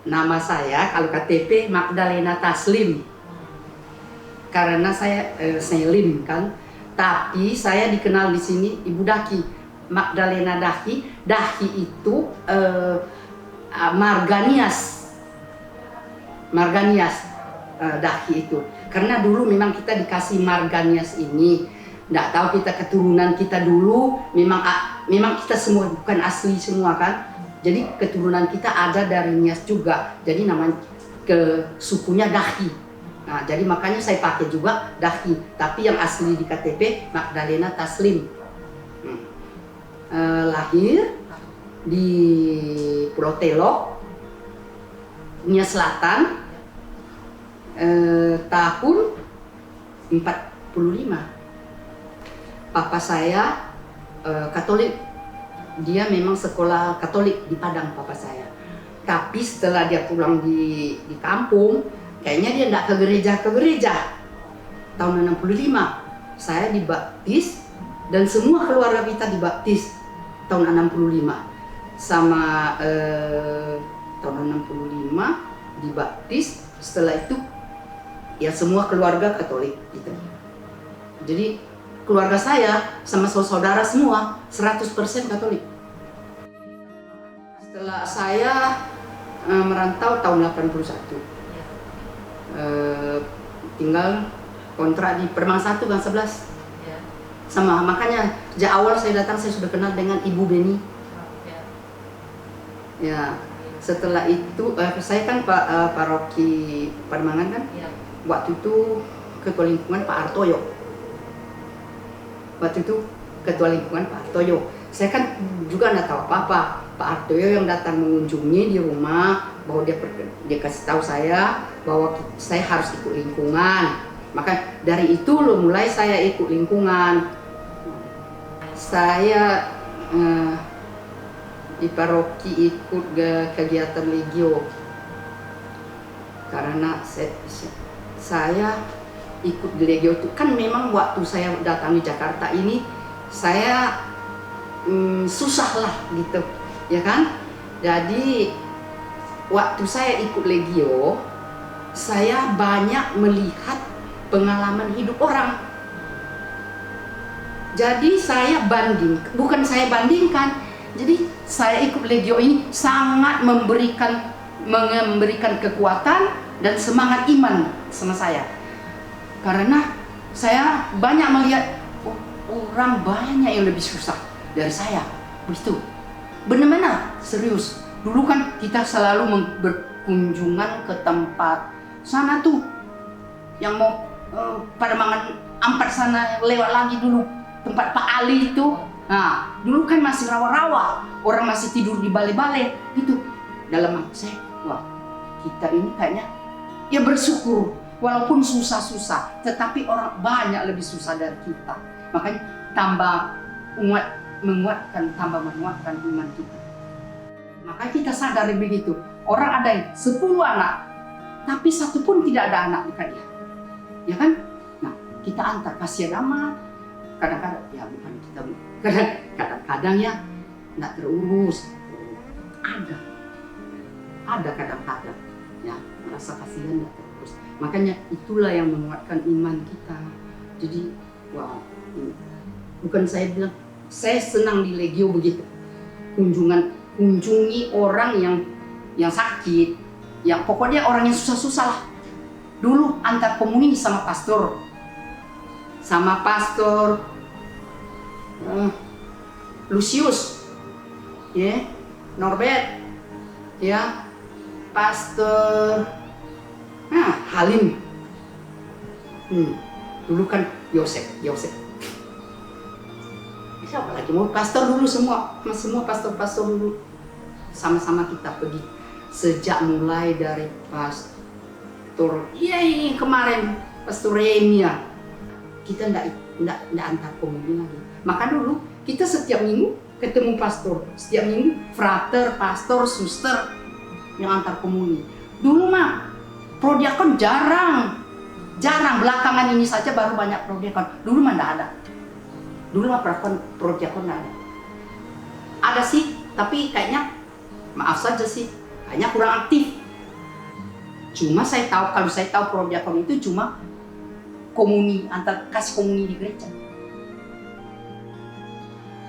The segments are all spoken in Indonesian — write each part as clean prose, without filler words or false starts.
Nama saya kalau KTP Magdalena Taslim. Karena saya Selim kan. Tapi saya dikenal di sini Ibu Daki. Magdalena Daki. Daki itu Marganias. Marganias Daki itu. Karena dulu memang kita dikasih Marganias ini. Nggak tahu kita keturunan kita dulu memang kita semua bukan asli semua kan. Jadi keturunan kita ada dari Nias juga. Jadi namanya ke sukunya Daki. Nah, jadi makanya saya pakai juga Daki. Tapi yang asli di KTP Magdalena Taslim. Lahir di Pulau Telok, Nias Selatan, tahun 45. Papa saya Katolik, dia memang sekolah Katolik di Padang papa saya. Tapi setelah dia pulang di kampung, kayaknya dia enggak ke gereja. Tahun 65 saya dibaptis dan semua keluarga kita dibaptis tahun 65. Sama tahun 65 dibaptis, setelah itu ya semua keluarga Katolik gitu. Jadi keluarga saya sama saudara semua 100% Katolik. Setelah saya merantau tahun 81, tinggal kontrak di Permang 1 Gang 11. Sama makanya sejak awal saya datang saya sudah kenal dengan Ibu Beni. Ya, setelah itu saya kan paroki Pademangan kan. Waktu itu ketua lingkungan Pak Artoyo. Waktu itu ketua lingkungan Pak Artoyo. Saya kan juga nggak tahu apa-apa. Pak Artoyo yang datang mengunjungi di rumah, bahwa dia kasih tahu saya bahwa saya harus ikut lingkungan. Maka dari itu mulai saya ikut lingkungan. Saya di paroki ikut kegiatan legio. Karena saya ikut di legio itu kan memang waktu saya datang di Jakarta ini saya susah lah gitu ya kan. Jadi waktu saya ikut legio saya banyak melihat pengalaman hidup orang. Jadi saya bukan saya bandingkan. Jadi saya ikut legio ini sangat memberikan kekuatan dan semangat iman sama saya. Karena saya banyak melihat orang banyak yang lebih susah dari saya. Begitu. Benar-benar serius. Dulu kan kita selalu berkunjungan ke tempat sana tuh. Yang mau Pademangan 4 sana lewat lagi dulu. Tempat Pak Ali itu. Nah, dulu kan masih rawa-rawa. Orang masih tidur di balai-balai gitu. Dalam hati saya, wah, kita ini kayaknya ya bersyukur. Walaupun susah-susah, tetapi orang banyak lebih susah dari kita. Makanya tambah menguatkan iman kita. Maka kita sadar begitu. Orang ada yang 10 anak, tapi satu pun tidak ada anak di dia. Ya kan? Nah, kita antar kasihan amat. Kadang-kadang, ya bukan kita, kadang-kadang ya nggak terurus. Ada kadang-kadang, ya merasa kasihan nggak terurus. Makanya itulah yang menguatkan iman kita. Jadi, wah, bukan saya bilang, saya senang di legio begitu. Kunjungi orang yang sakit, yang pokoknya orang yang susah-susah lah. Dulu antar komuni sama pastor Lucius, ya, Norbert, ya, pastor Halim. Dulu kan Yosef. Siapa lagi mau pastor dulu semua pastor dulu. Sama-sama kita pergi. Sejak mulai dari pastor, ini kemarin pastor Remia, kita nggak antar komuni lagi. Maka dulu kita setiap minggu ketemu pastor, setiap minggu frater, pastor, suster yang antar komuni. Dulu mah prodiakon jarang. Belakangan ini saja baru banyak prodiakon. Dulu mah nggak ada. Dulu mah prodiakon nggak ada. Ada sih, tapi kayaknya maaf saja sih, kayaknya kurang aktif. Cuma saya tahu, kalau saya tahu prodiakon itu cuma komuni, antar kasih komuni di gereja.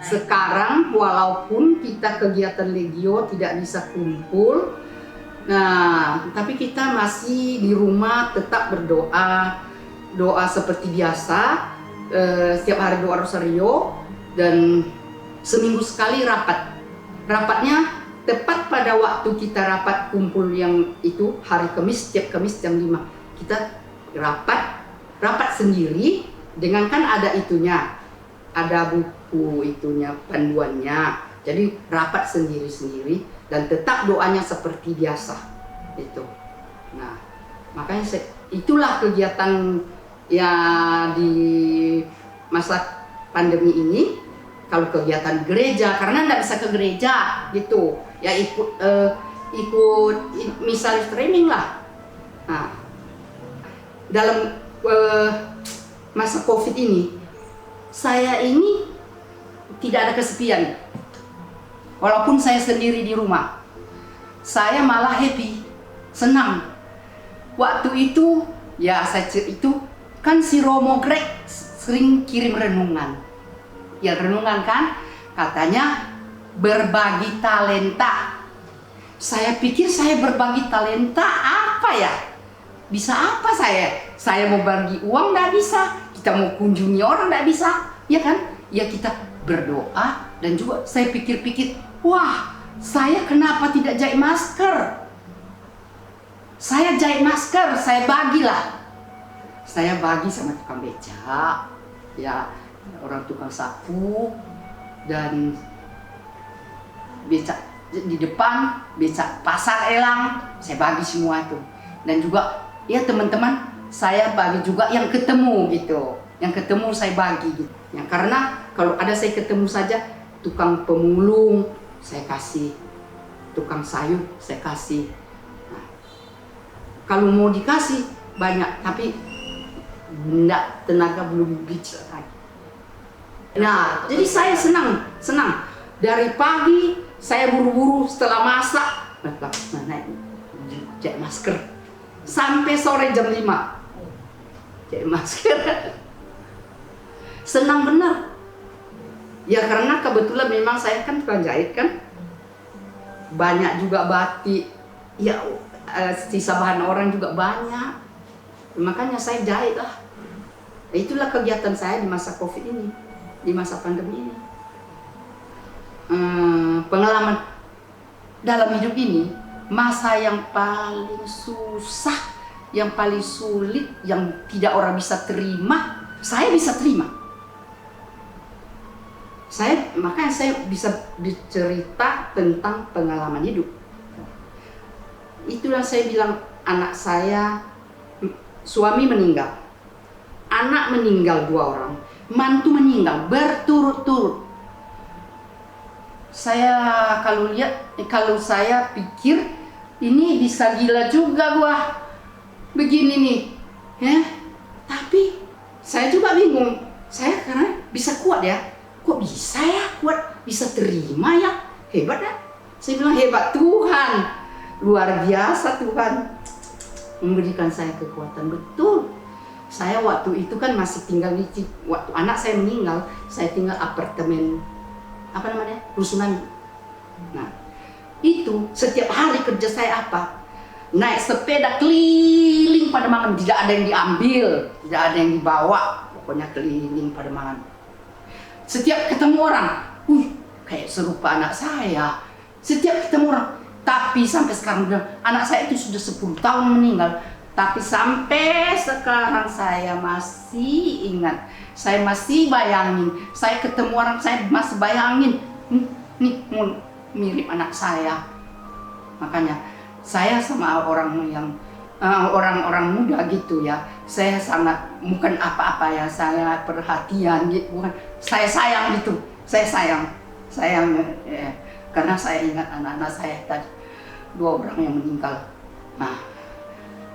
Sekarang walaupun kita kegiatan Legio tidak bisa kumpul, nah tapi kita masih di rumah tetap berdoa, doa seperti biasa, setiap hari doa rosario, dan seminggu sekali rapat. Rapatnya tepat pada waktu kita rapat kumpul yang itu hari Kamis, setiap Kamis jam 5 kita rapat sendiri, dengan kan ada itunya, ada buku itunya, panduannya. Jadi rapat sendiri-sendiri dan tetap doanya seperti biasa itu. Nah, makanya itulah kegiatan ya di masa pandemi ini. Kalau kegiatan gereja, karena nggak bisa ke gereja gitu, ya ikut misal streaming lah. Nah, dalam masa COVID ini, saya ini tidak ada kesepian. Walaupun saya sendiri di rumah, saya malah happy, senang. Waktu itu, ya saya itu kan si Romo Greg sering kirim renungan. Ya renungan kan, katanya berbagi talenta. Saya pikir saya berbagi talenta apa ya? Bisa apa saya? Saya mau bagi uang nggak bisa, kita mau kunjungi orang nggak bisa, ya kan? Ya kita berdoa dan juga saya pikir-pikir, wah saya kenapa tidak jahit masker? Saya jahit masker, saya bagilah. Saya bagi sama tukang becak, ya orang tukang sapu, dan becak di depan, becak pasar elang, saya bagi semua itu. Dan juga ya teman-teman saya bagi juga yang ketemu gitu, yang ketemu saya bagi gitu. Ya, karena kalau ada saya ketemu saja, tukang pemulung saya kasih, tukang sayur saya kasih. Nah, kalau mau dikasih banyak, tapi enggak, tenaga belum bisa lagi. Nah, jadi saya senang. Dari pagi saya buru-buru setelah masak, jahit masker. Sampai sore jam 5. Jahit masker. Senang benar. Ya karena kebetulan memang saya kan tukang jahit kan. Banyak juga batik. Ya sisa bahan orang juga banyak. Makanya saya jahit lah. Itulah kegiatan saya di masa COVID ini. Di masa pandemi ini, pengalaman dalam hidup ini, masa yang paling susah, yang paling sulit, yang tidak orang bisa terima, saya bisa terima. Makanya saya bisa bercerita tentang pengalaman hidup. Itulah saya bilang, anak saya, suami meninggal, anak meninggal 2 orang, mantu meninggal berturut-turut. Saya kalau saya pikir ini bisa gila juga gua begini nih, ya. Tapi saya juga bingung. Saya karena bisa kuat ya, kok bisa ya kuat, bisa terima ya, hebat ya. Saya bilang hebat Tuhan, luar biasa Tuhan memberikan saya kekuatan betul. Saya waktu itu kan masih tinggal waktu anak saya meninggal, saya tinggal apartemen, apa namanya, rusunan. Nah, itu setiap hari kerja saya apa? Naik sepeda keliling Pademangan, tidak ada yang diambil, tidak ada yang dibawa, pokoknya keliling Pademangan. Setiap ketemu orang, kayak serupa anak saya. Setiap ketemu orang, tapi sampai sekarang anak saya itu sudah 10 tahun meninggal. Tapi sampai sekarang saya masih ingat, saya masih bayangin, saya ketemu orang saya masih bayangin, nih mirip anak saya. Makanya saya sama orang yang orang-orang muda gitu ya, saya sangat bukan apa-apa ya, saya perhatian gitu, bukan saya sayang gitu, saya sayang karena saya ingat anak-anak saya tadi 2 orang yang meninggal. Nah,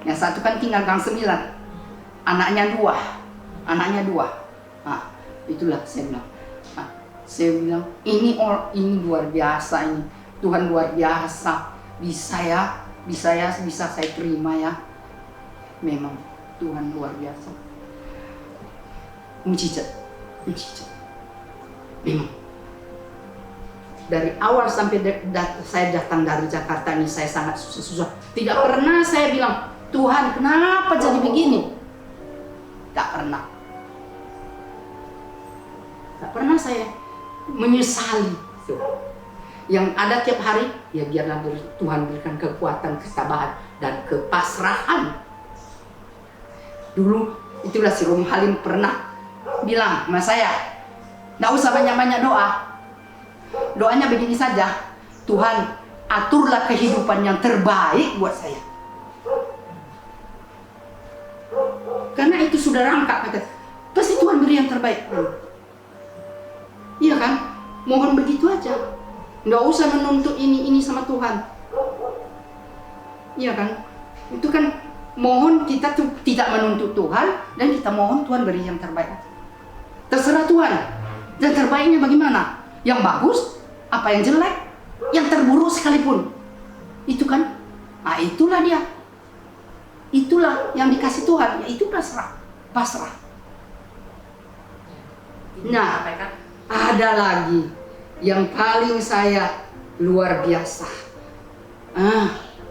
yang satu kan tinggal Gang 9, anaknya 2. Nah, itulah saya bilang. Nah, saya bilang ini luar biasa ini, Tuhan luar biasa, bisa ya bisa saya terima ya. Memang Tuhan luar biasa. Mujizat. Memang. Dari awal sampai saya datang dari Jakarta ini saya sangat susah. Tidak pernah saya bilang, Tuhan kenapa jadi begini? Tak pernah. Tak pernah saya menyesali. Yang ada tiap hari, ya biarlah Tuhan berikan kekuatan, ketabahan, dan kepasrahan. Dulu itulah si Rom Halim pernah bilang sama saya, tidak usah banyak-banyak doa. Doanya begini saja, Tuhan aturlah kehidupan yang terbaik buat saya. Karena itu sudah rangkap, kata, pasti Tuhan beri yang terbaik. Iya kan? Mohon begitu aja. Nggak usah menuntut ini sama Tuhan. Iya kan? Itu kan mohon kita tuh tidak menuntut Tuhan, dan kita mohon Tuhan beri yang terbaik. Terserah Tuhan. Dan terbaiknya bagaimana? Yang bagus, apa yang jelek, yang terburuk sekalipun. Itu kan? Nah itulah dia. Itulah yang dikasih Tuhan, yaitu pasrah. Nah, ada lagi yang paling saya luar biasa.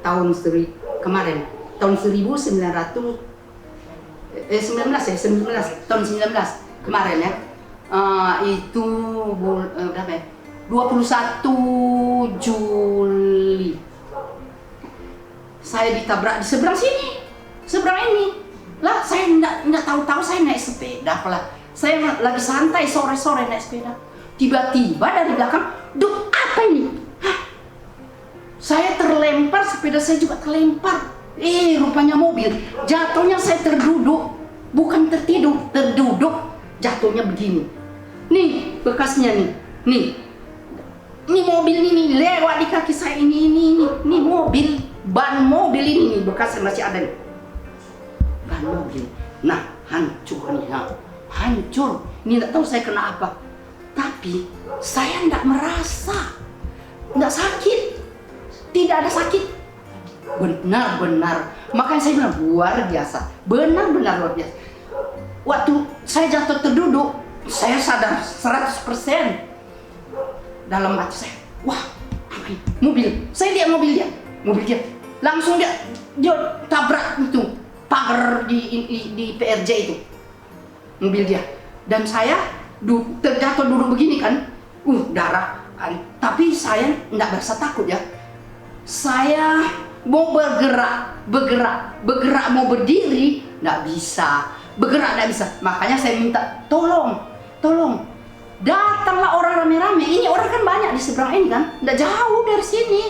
Tahun 19 kemarin ya. Itu berapa ya? 21 Juli. Saya ditabrak di seberang sini. Seberang ini. Lah saya enggak tahu-tahu saya naik sepeda lah. Saya lagi santai sore-sore naik sepeda. Tiba-tiba dari belakang, "Duk, apa ini?" Hah? Saya terlempar, sepeda saya juga terlempar. Rupanya mobil. Jatuhnya saya terduduk, bukan tertidur, terduduk. Jatuhnya begini. Nih bekasnya nih. Ini mobil ini lewat di kaki saya ini mobil, ban mobil ini bekasnya masih ada nih. Ban mobil. Nah, hancur nih, hancur. Ini tidak tahu saya kena apa. Tapi saya tidak merasa, tidak sakit, tidak ada sakit. Benar-benar. Makanya saya bilang luar biasa, benar-benar luar biasa. Waktu saya jatuh terduduk, saya sadar 100%. Dalam hati saya, wah, apa ini? Mobil. Saya lihat mobil dia, langsung dia tabrak itu pagar di PRJ itu, mobil dia. Dan saya terjatuh duduk begini kan, darah. Tapi saya tidak berasa takut ya. Saya mau bergerak mau berdiri, tidak bisa. Bergerak tidak bisa. Makanya saya minta tolong. Datanglah orang rame-rame. Ini orang kan banyak di seberang ini kan, tidak jauh dari sini.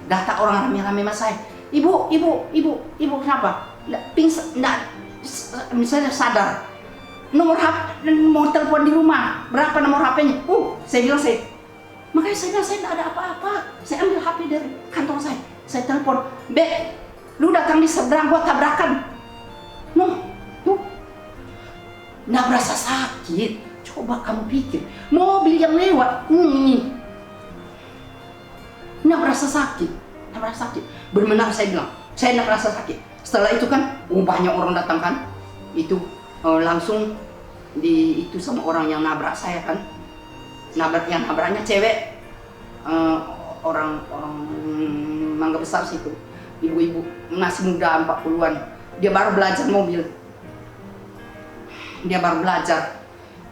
Datang orang rame-rame mas saya. Ibu, kenapa? Pingsan, misalnya sadar. Nomor HP, mau telepon di rumah. Berapa nomor HP-nya? Saya bilang makanya saya bilang saya tidak ada apa-apa. Saya ambil HP dari kantong saya. Saya telepon, "Bek, lu datang di seberang gua tabrakan." Tuh, nggak berasa sakit. Coba kamu pikir, mobil yang lewat, ini nggak berasa sakit. Benar saya bilang, saya nggak berasa sakit. Setelah itu kan, banyak orang datang kan, itu langsung itu sama orang yang nabrak saya kan, yang nabraknya cewek, orang Mangga Besar situ, ibu-ibu masih muda 40-an, dia baru belajar mobil,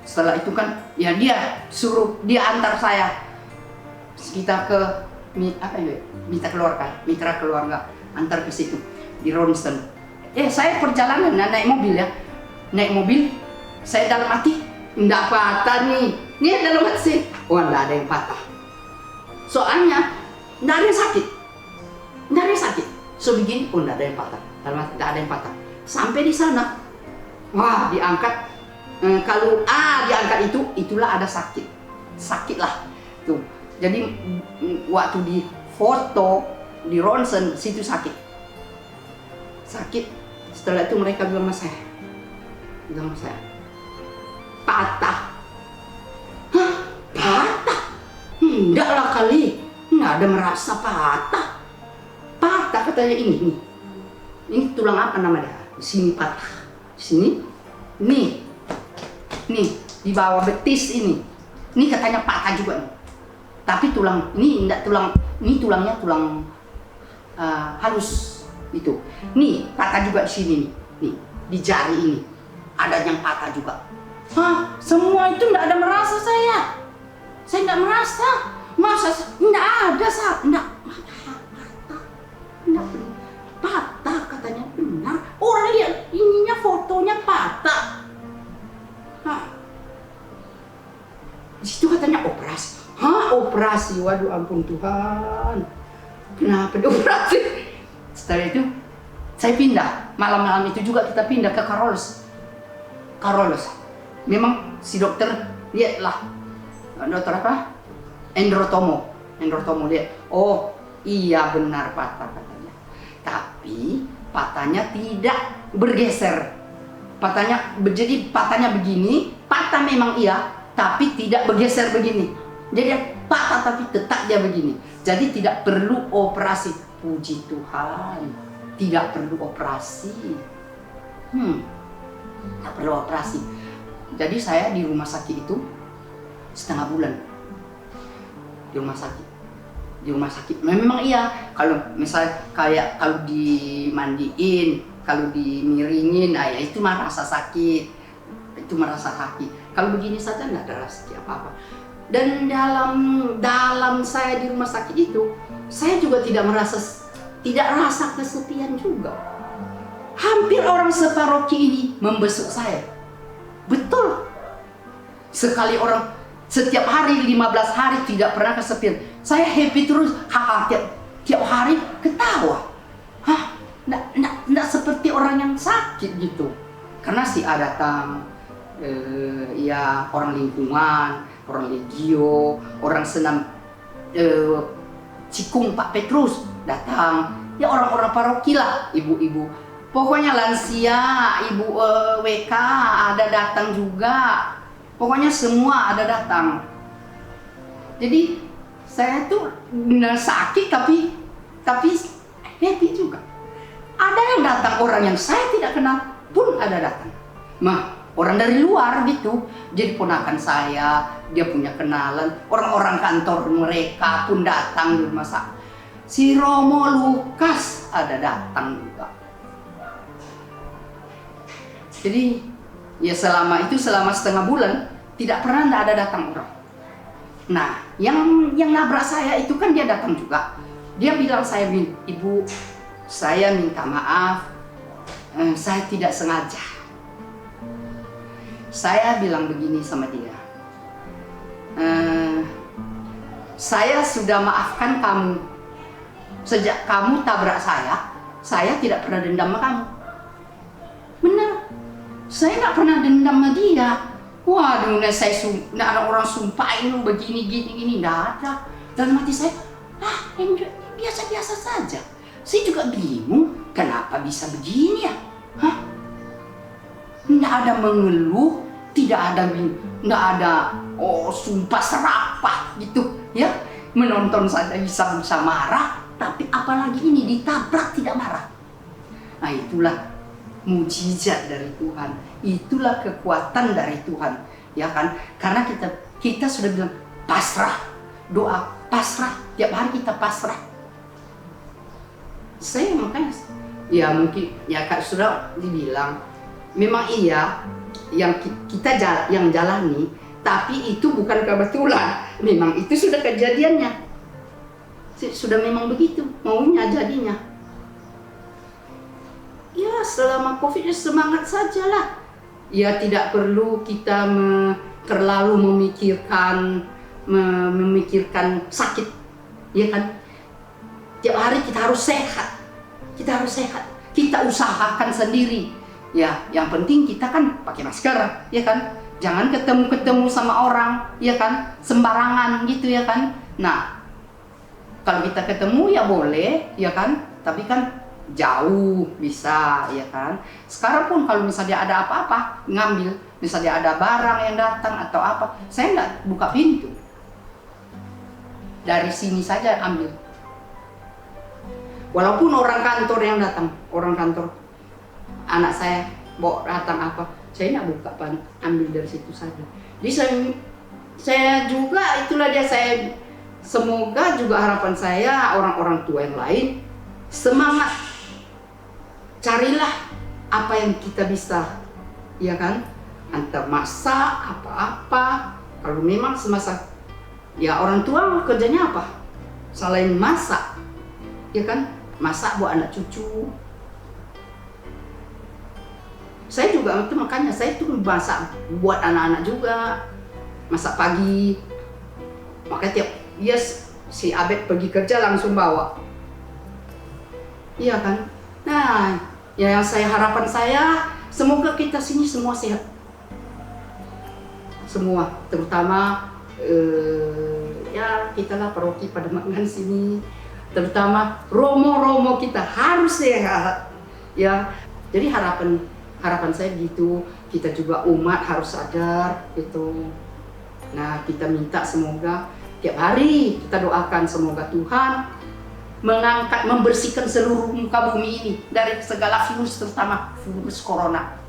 Setelah itu kan, ya dia suruh dia antar saya kita ke mitra keluarga, antar ke situ di Ronsen. Saya perjalanan naik mobil, saya dalam hati nggak patah nih. Ini dalam hati sih, nggak ada yang patah. Soalnya nggak ada yang sakit. So begini, nggak ada yang patah. Dalam hati nggak ada yang patah. Sampai di sana, wah diangkat. Kalau diangkat itulah ada sakit lah tuh. Jadi waktu di foto di ronsen situ sakit. Setelah itu mereka bilang sama saya, patah. Hah, patah? Enggak lah kali, nggak ada merasa patah. patah katanya ini nih. Ini tulang apa namanya? Di sini patah. Di sini. Nih. Nih, di bawah betis ini. Ini katanya patah juga nih. Tapi tulang ini enggak tulang, ini tulangnya tulang halus itu. Nih, patah juga di sini nih. Nih, di jari ini. Ada yang patah juga. Hah, semua itu enggak ada merasa saya. Saya enggak merasa. Masa enggak ada, enggak patah katanya benar. Orang lihat ininya fotonya patah. Hah. Di situ katanya operasi. Hah, operasi? Waduh, ampun Tuhan. Kenapa dioperasi? Setelah itu saya pindah. Malam-malam itu juga kita pindah ke Carolus. Memang si dokter lihatlah. Dokter apa? Endrotomo lihat. Oh, iya benar patah katanya. Tapi patahnya tidak bergeser. Jadi patahnya begini, patah memang iya, tapi tidak bergeser begini. Jadi patah tapi tetap dia begini. Jadi tidak perlu operasi. Puji Tuhan, tidak perlu operasi. Tidak perlu operasi. Jadi saya di rumah sakit itu setengah bulan. Di rumah sakit memang iya, kalau misalnya kayak kalau dimandiin, kalau dimiringin, ya itu mah rasa sakit, kalau begini saja nggak ada rasa apa-apa. Dan dalam saya di rumah sakit itu, saya juga tidak rasa kesepian juga. Hampir orang separoki ini membesuk saya, betul sekali orang. Setiap hari 15 hari tidak pernah kesepian. Saya happy terus, tiap hari ketawa. Nggak seperti orang yang sakit gitu. Karena si A datang, ya orang lingkungan, orang legio, orang senam Cikung Pak Petrus datang. Ya orang-orang paroki lah, ibu-ibu. Pokoknya lansia, ibu WK ada datang juga. Pokoknya semua ada datang. Jadi saya tuh benar sakit tapi happy juga. Ada yang datang orang yang saya tidak kenal pun ada datang. Orang dari luar gitu. Jadi ponakan saya, dia punya kenalan. Orang-orang kantor mereka pun datang di rumah saya. Si Romo Lukas ada datang juga. Jadi ya selama setengah bulan tidak pernah ada datang orang. Nah, yang nabrak saya itu kan dia datang juga. Dia bilang Ibu, saya minta maaf, saya tidak sengaja. Saya bilang begini sama dia, saya sudah maafkan kamu. Sejak kamu tabrak saya tidak pernah dendam sama kamu. Benar. Saya nggak pernah dendam sama dia. Waduh, nggak ada orang sumpahin lu begini, gini, nggak ada. Dalam hati saya, ini biasa-biasa saja. Saya juga bingung, kenapa bisa begini ya? Nggak ada mengeluh, nggak ada sumpah serapah gitu, ya. Menonton saja bisa marah, tapi apalagi ini ditabrak tidak marah. Nah itulah mujizat dari Tuhan, itulah kekuatan dari Tuhan, ya kan? Karena kita sudah bilang pasrah, doa pasrah, tiap hari kita pasrah. Saya makanya, ya mungkin ya Kak sudah dibilang, memang iya yang kita yang jalani, tapi itu bukan kebetulan, memang itu sudah kejadiannya, sudah memang begitu maunya jadinya. Ya selama COVID ya semangat sajalah. Ya tidak perlu kita terlalu memikirkan sakit, ya kan? Tiap hari kita harus sehat. Kita usahakan sendiri. Ya, yang penting kita kan pakai masker, ya kan? Jangan ketemu sama orang, ya kan? Sembarangan gitu, ya kan? Nah, kalau kita ketemu ya boleh, ya kan? Tapi kan jauh bisa, ya kan? Sekarang pun kalau misalnya ada apa-apa ngambil, misalnya ada barang yang datang atau apa, saya nggak buka pintu, dari sini saja ambil. Walaupun orang kantor yang datang, orang kantor, anak saya bawa datang apa, saya nggak buka ambil dari situ saja. Jadi saya juga itulah dia, saya semoga juga harapan saya orang-orang tua yang lain semangat, carilah apa yang kita bisa, ya kan, antar masak apa-apa. Kalau memang semasa ya orang tua kerjanya apa selain masak, ya kan, masak buat anak cucu. Saya juga itu, makanya saya tuh masak buat anak-anak juga, masak pagi. Makanya tiap si Abed pergi kerja langsung bawa, iya kan. Nah, ya yang harapan saya semoga kita sini semua sehat, semua, terutama ya kita lah paroki Pademangan sini, terutama romo-romo kita harus sehat, ya. Jadi harapan saya gitu, kita juga umat harus sadar gitu. Nah, kita minta semoga tiap hari kita doakan semoga Tuhan membersihkan seluruh muka bumi ini dari segala virus, terutama virus corona.